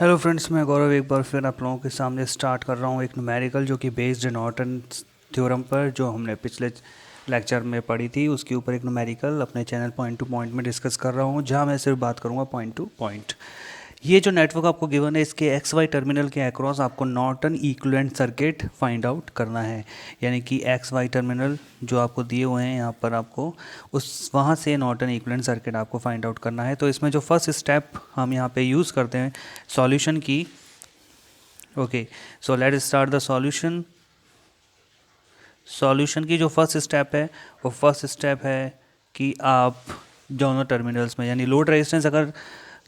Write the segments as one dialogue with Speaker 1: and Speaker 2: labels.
Speaker 1: Hello friends, मैं गौरव एक बार फिर आप लोगों के सामने स्टार्ट कर रहा हूँ एक न्यूमेरिकल जो कि बेस्ड नॉर्टन थ्योरम पर जो हमने पिछले लेक्चर में पढ़ी थी उसके ऊपर एक न्यूमेरिकल अपने चैनल पॉइंट टू पॉइंट में डिस्कस कर रहा हूँ, जहाँ मैं सिर्फ बात करूँगा पॉइंट टू पॉइंट। ये जो नेटवर्क आपको गिवन है इसके एक्स वाई टर्मिनल के अक्रॉस आपको Norton equivalent circuit find out करना है, यानी कि एक्स वाई टर्मिनल जो आपको दिए हुए हैं यहाँ पर आपको उस वहाँ से नॉर्टन इक्विवेलेंट सर्किट आपको फाइंड आउट करना है। तो इसमें जो फर्स्ट स्टेप हम यहाँ पे यूज़ करते हैं सॉल्यूशन की। Okay, so let start the solution. Solution की जो फर्स्ट स्टेप है वो फर्स्ट स्टेप है कि आप दोनों टर्मिनल्स में, यानी लोड रेजिस्टेंस अगर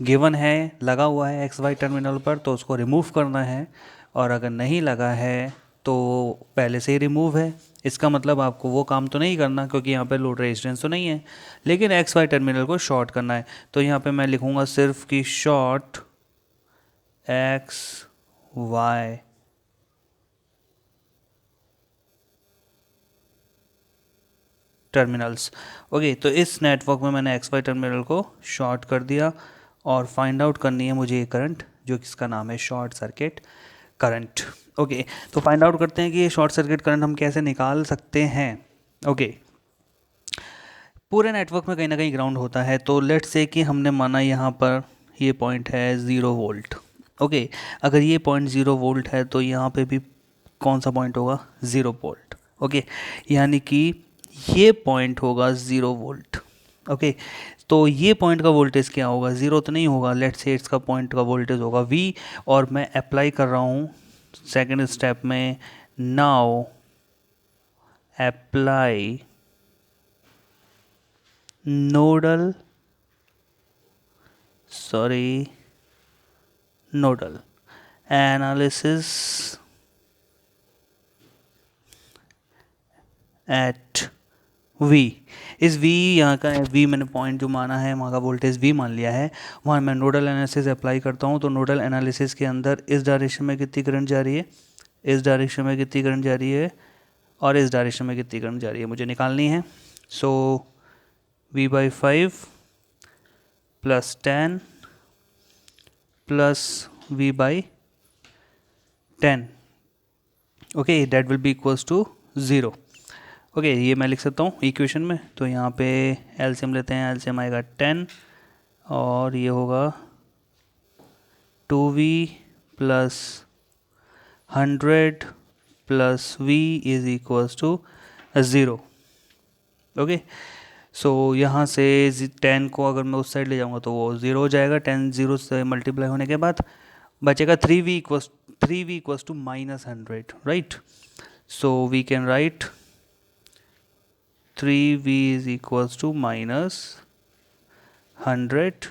Speaker 1: गिवन है लगा हुआ है एक्स वाई टर्मिनल पर तो उसको रिमूव करना है, और अगर नहीं लगा है तो पहले से ही रिमूव है। इसका मतलब आपको वो काम तो नहीं करना क्योंकि यहाँ पे लोड रेजिस्टेंस तो नहीं है, लेकिन एक्स वाई टर्मिनल को शॉर्ट करना है। तो यहाँ पे मैं लिखूँगा सिर्फ कि short X Y terminals. Okay, तो इस नेटवर्क में मैंने एक्स वाई टर्मिनल को शॉर्ट कर दिया और फाइंड आउट करनी है मुझे ये करंट जो किसका नाम है शॉर्ट सर्किट करंट। ओके, तो फाइंड आउट करते हैं कि ये शॉर्ट सर्किट करंट हम कैसे निकाल सकते हैं। ओके, पूरे नेटवर्क में कहीं ना कहीं ग्राउंड होता है, तो लेट्स से कि हमने माना यहाँ पर ये पॉइंट है 0 वोल्ट। ओके, अगर ये पॉइंट 0 वोल्ट है तो यहाँ पे भी कौन सा पॉइंट होगा 0 वोल्ट। ओके, यानी कि ये पॉइंट होगा 0 वोल्ट। ओके, तो ये पॉइंट का वोल्टेज क्या होगा, ज़ीरो तो नहीं होगा, लेट्स से इसका पॉइंट का वोल्टेज होगा V, और मैं अप्लाई कर रहा हूँ सेकंड स्टेप में। Now apply nodal analysis at V। इस V यहाँ का V मैंने पॉइंट जो माना है वहाँ का वोल्टेज V मान लिया है, वहाँ मैं नोडल एनालिसिस अप्लाई करता हूँ। तो नोडल एनालिसिस के अंदर इस डायरेक्शन में कितनी करंट जा रही है, इस डायरेक्शन में कितनी करंट जा रही है, और इस डायरेक्शन में कितनी करंट जा रही है मुझे निकालनी है। So V/5 plus 10 plus V/10। Okay, that will be equals to 0। Okay, ये मैं लिख सकता हूँ इक्वेशन में। तो यहाँ पे एलसीएम लेते हैं, एलसीएम आएगा 10 और ये होगा 2V plus 100 plus V is equals to 0। Okay, so यहाँ से 10 को अगर मैं उस साइड ले जाऊँगा तो वो 0 हो जाएगा। 10 0 से मल्टीप्लाई होने के बाद बचेगा 3V equals to -100, right. So we can write 3V is equals to -100,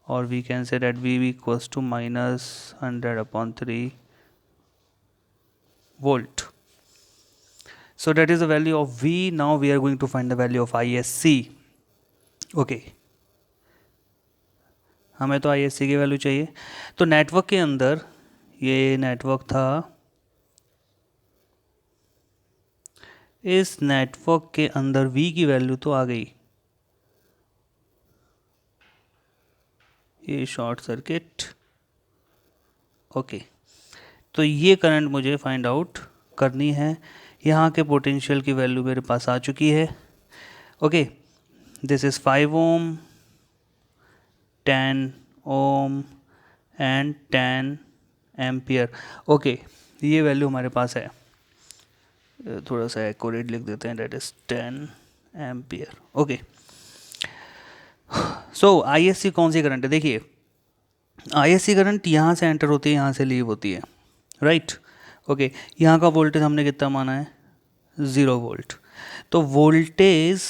Speaker 1: or we can say that V equals to -100/3 volt. So that is the value of V. Now we are going to find the value of ISC. Okay, हमें तो ISC की value चाहिए। तो network के अंदर ये network था, इस नेटवर्क के अंदर V की वैल्यू तो आ गई, ये शॉर्ट सर्किट। ओके, तो ये करंट मुझे फाइंड आउट करनी है। यहाँ के पोटेंशियल की वैल्यू मेरे पास आ चुकी है। Okay, this is 5 ohm, 10 ohm and 10 ampere. Okay, ये वैल्यू हमारे पास है, थोड़ा सा एक्यूरेट लिख देते हैं, that is 10 ampere. Okay, so ISC कौन सी करंट है, देखिए आईएससी करंट यहाँ से एंटर होती है, यहाँ से लीव होती है, राइट। ओके, यहाँ का वोल्टेज हमने कितना माना है 0 वोल्ट। तो voltage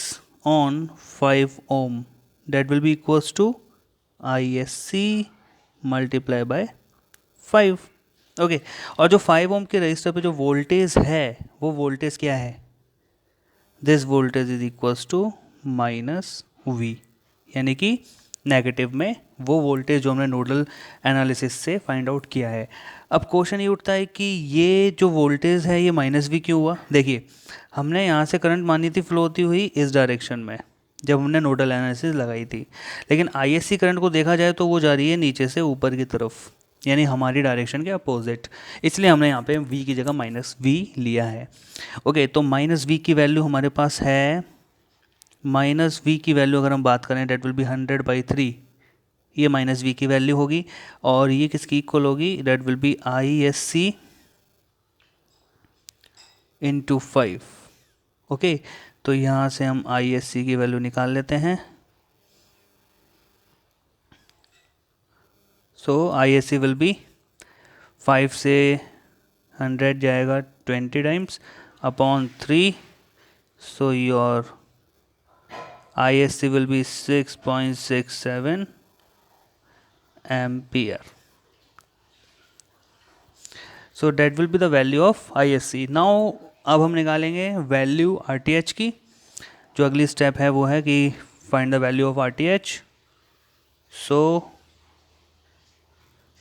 Speaker 1: on 5 ohm that will be equals to ISC multiply by 5। ओके, और जो 5 ओम के रजिस्टर पे जो वोल्टेज है वो वोल्टेज क्या है, this voltage is equals to -V, यानी कि नेगेटिव में वो वोल्टेज जो हमने नोडल एनालिसिस से फाइंड आउट किया है। अब क्वेश्चन ये उठता है कि ये जो वोल्टेज है ये -V क्यों हुआ। देखिए, हमने यहाँ से करंट मानी थी फ्लो होती हुई इस डायरेक्शन में जब हमने नोडल एनालिसिस लगाई थी, लेकिन आईएससी करंट को देखा जाए तो वो जा रही है नीचे से ऊपर की तरफ, यानी हमारी डायरेक्शन के अपोजिट, इसलिए हमने यहाँ पे v की जगह -v लिया है। ओके, तो -v की वैल्यू हमारे पास है, -v की वैल्यू अगर हम बात करें डेट विल बी 100/3, ये -v की वैल्यू होगी, और ये किसकी इक्वल होगी, डेट विल बी ISC × 5। ओके, तो यहाँ से हम ISC की वैल्यू निकाल लेते हैं। सो ISC विल बी 5 से 100 जाएगा 20 times upon 3, so your ISC will be 6.67 ampere. So that will be the value of ISC. Now अब हम निकालेंगे वैल्यू RTH की। जो अगली स्टेप है वो है कि find the value of RTH। So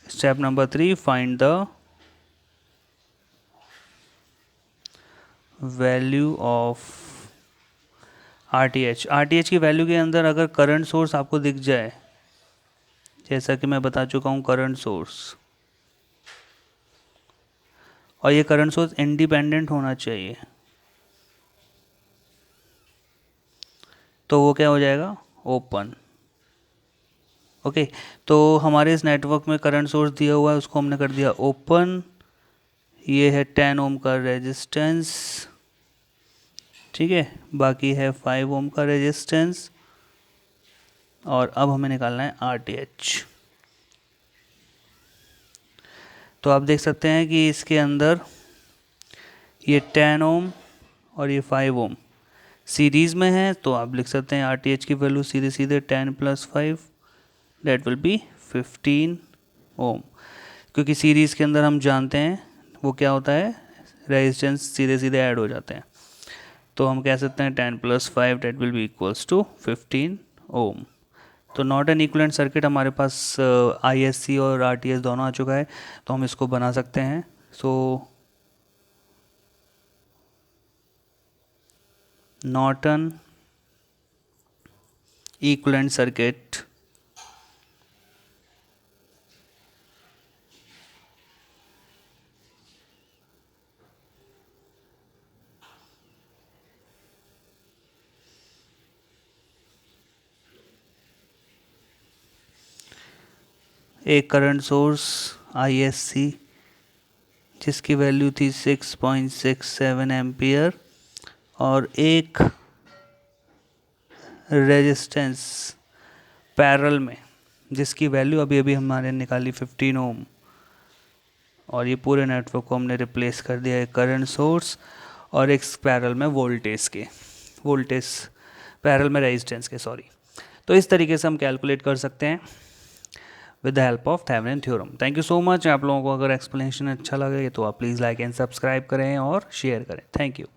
Speaker 1: step number 3, find the value of RTH की वैल्यू के अंदर अगर करंट सोर्स आपको दिख जाए, जैसा कि मैं बता चुका हूँ करंट सोर्स, और ये करंट सोर्स इंडिपेंडेंट होना चाहिए, तो वो क्या हो जाएगा, ओपन। ओके, तो हमारे इस नेटवर्क में करंट सोर्स दिया हुआ है, उसको हमने कर दिया ओपन। ये है 10 ओम का रेजिस्टेंस, ठीक है, बाकी है 5 ओम का रेजिस्टेंस, और अब हमें निकालना है RTH। तो आप देख सकते हैं कि इसके अंदर ये 10 ओम और ये 5 ओम सीरीज़ में है, तो आप लिख सकते हैं RTH की वैल्यू सीधे सीधे 10 + 5 डेट विल बी 15 ओम, क्योंकि सीरीज़ के अंदर हम जानते हैं वो क्या होता है, रेजिस्टेंस सीधे सीधे ऐड हो जाते हैं। तो हम कह सकते हैं 10 + 5 that will be equals to 15 ohm. तो नॉट एन इक्विवेलेंट सर्किट हमारे पास ISC और RTH दोनों आ चुका है, तो हम इसको बना सकते हैं। सो नॉर्टन इक्विवेलेंट सर्किट एक करंट सोर्स ISC जिसकी वैल्यू थी 6.67 एम्पियर, और एक रेजिस्टेंस पैरेलल में जिसकी वैल्यू अभी अभी हमारे निकाली 15 ओम, और ये पूरे नेटवर्क को हमने रिप्लेस कर दिया एक करंट सोर्स और एक पैरेलल में वोल्टेज पैरेलल में रेजिस्टेंस के, सॉरी। तो इस तरीके से हम कैलकुलेट कर सकते हैं with the help of Thevenin theorem. Thank you so much. आप लोगों को अगर एक्सप्लेनेशन अच्छा लगे तो आप प्लीज़ लाइक एंड सब्सक्राइब करें और शेयर करें। Thank you.